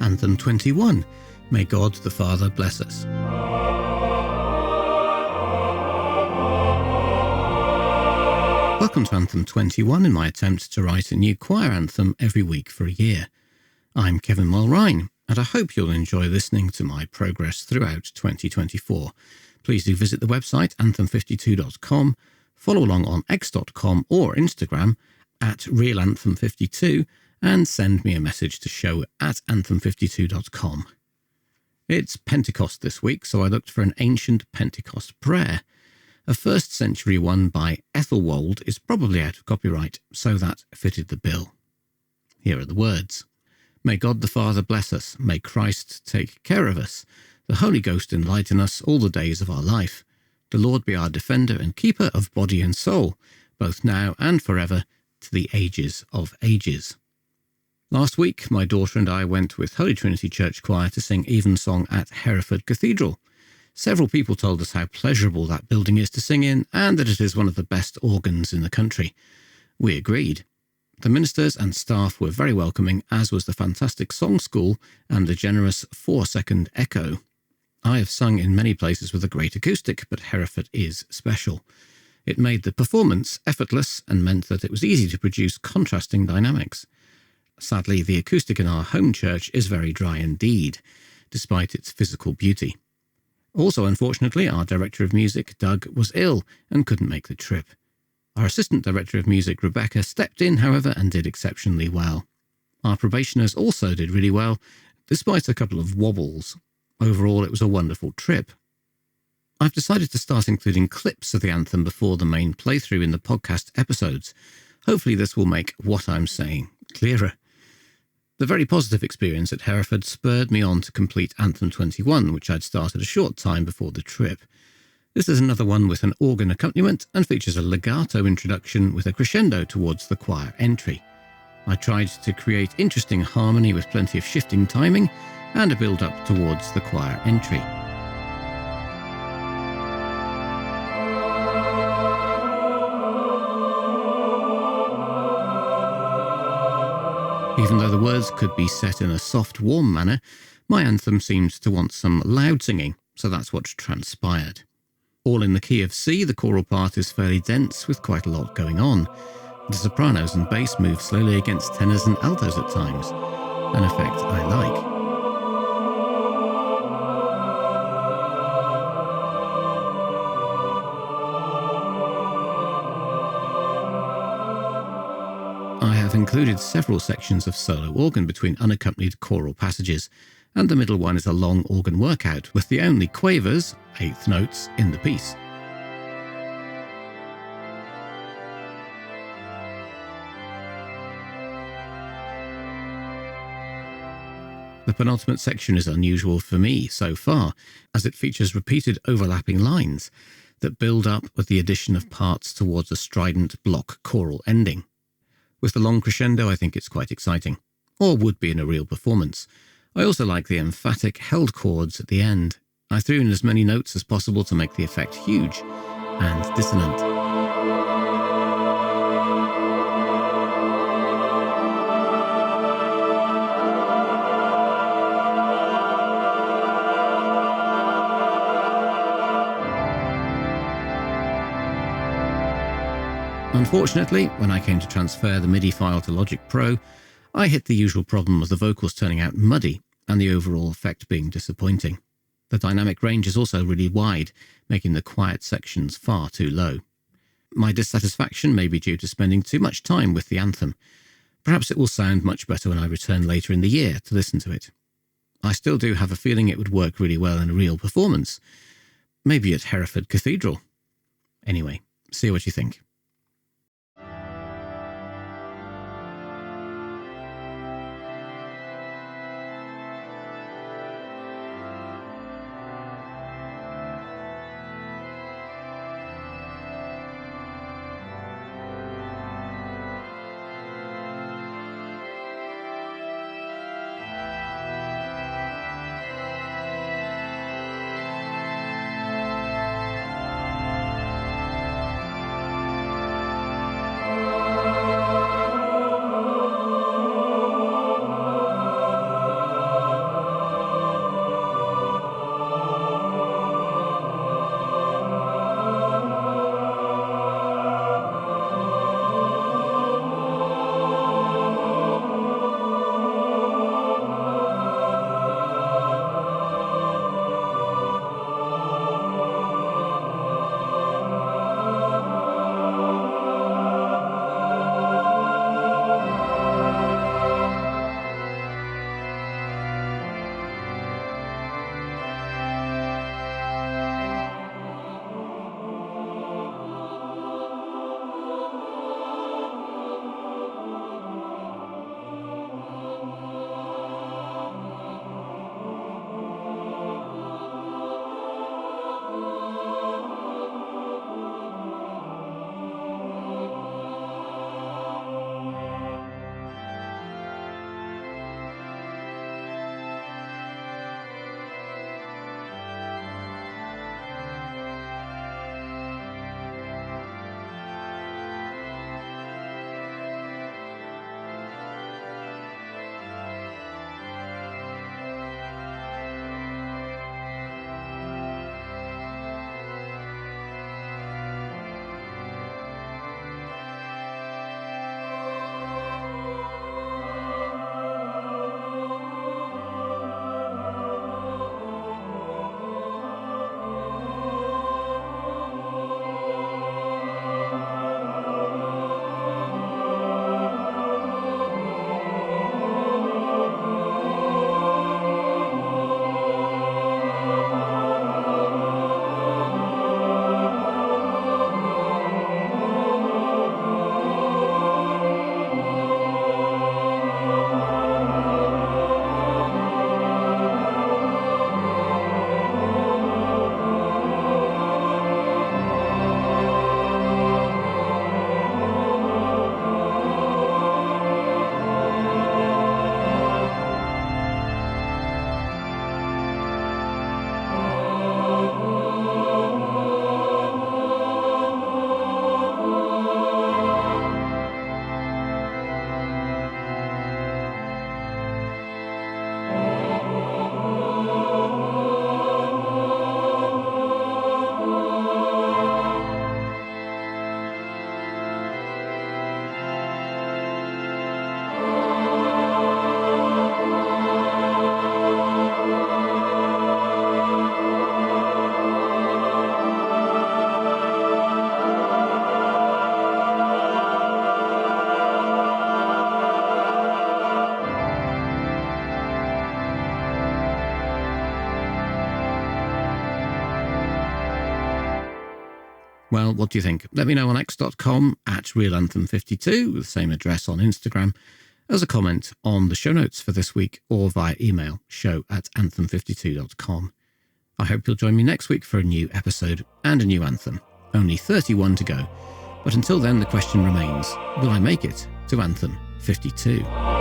Anthem 21, May God the Father Bless Us. Welcome to Anthem 21 in my attempt to write a new choir anthem every week for a year. I'm Kevin Mulrine, and I hope you'll enjoy listening to my progress throughout 2024. Please do visit the website anthem52.com, follow along on x.com or Instagram at realanthem52, and send me a message to show@anthem52.com. It's Pentecost this week, so I looked for an ancient Pentecost prayer. A 1st century one by Æthelwold is probably out of copyright, so that fitted the bill. Here are the words. May God the Father bless us, may Christ take care of us, the Holy Ghost enlighten us all the days of our life. The Lord be our defender and keeper of body and soul, both now and forever, to the ages of ages. Last week, my daughter and I went with Holy Trinity Church Choir to sing Evensong at Hereford Cathedral. Several people told us how pleasurable that building is to sing in and that it is one of the best organs in the country. We agreed. The ministers and staff were very welcoming, as was the fantastic song school and the generous 4-second echo. I have sung in many places with a great acoustic, but Hereford is special. It made the performance effortless and meant that it was easy to produce contrasting dynamics. Sadly, the acoustic in our home church is very dry indeed, despite its physical beauty. Also, unfortunately, our director of music, Doug, was ill and couldn't make the trip. Our assistant director of music, Rebecca, stepped in, however, and did exceptionally well. Our probationers also did really well, despite a couple of wobbles. Overall, it was a wonderful trip. I've decided to start including clips of the anthem before the main playthrough in the podcast episodes. Hopefully this will make what I'm saying clearer. The very positive experience at Hereford spurred me on to complete Anthem 21, which I'd started a short time before the trip. This is another one with an organ accompaniment and features a legato introduction with a crescendo towards the choir entry. I tried to create interesting harmony with plenty of shifting timing and a build-up towards the choir entry. Even though the words could be set in a soft, warm manner, my anthem seemed to want some loud singing, so that's what transpired. All in the key of C, the choral part is fairly dense with quite a lot going on. The sopranos and bass move slowly against tenors and altos at times, an effect I like. I have included several sections of solo organ between unaccompanied choral passages, and the middle one is a long organ workout with the only quavers, 8th notes, in the piece. The penultimate section is unusual for me so far, as it features repeated overlapping lines that build up with the addition of parts towards a strident block choral ending. With the long crescendo, I think it's quite exciting, or would be in a real performance. I also like the emphatic held chords at the end. I threw in as many notes as possible to make the effect huge and dissonant. Unfortunately, when I came to transfer the MIDI file to Logic Pro, I hit the usual problem of the vocals turning out muddy and the overall effect being disappointing. The dynamic range is also really wide, making the quiet sections far too low. My dissatisfaction may be due to spending too much time with the anthem. Perhaps it will sound much better when I return later in the year to listen to it. I still do have a feeling it would work really well in a real performance. Maybe at Hereford Cathedral. Anyway, see what you think. Well, what do you think? Let me know on x.com @realanthem52, with the same address on Instagram, as a comment on the show notes for this week, or via email, show@anthem52.com. I hope you'll join me next week for a new episode and a new anthem. Only 31 to go. But until then, the question remains, will I make it to Anthem 52?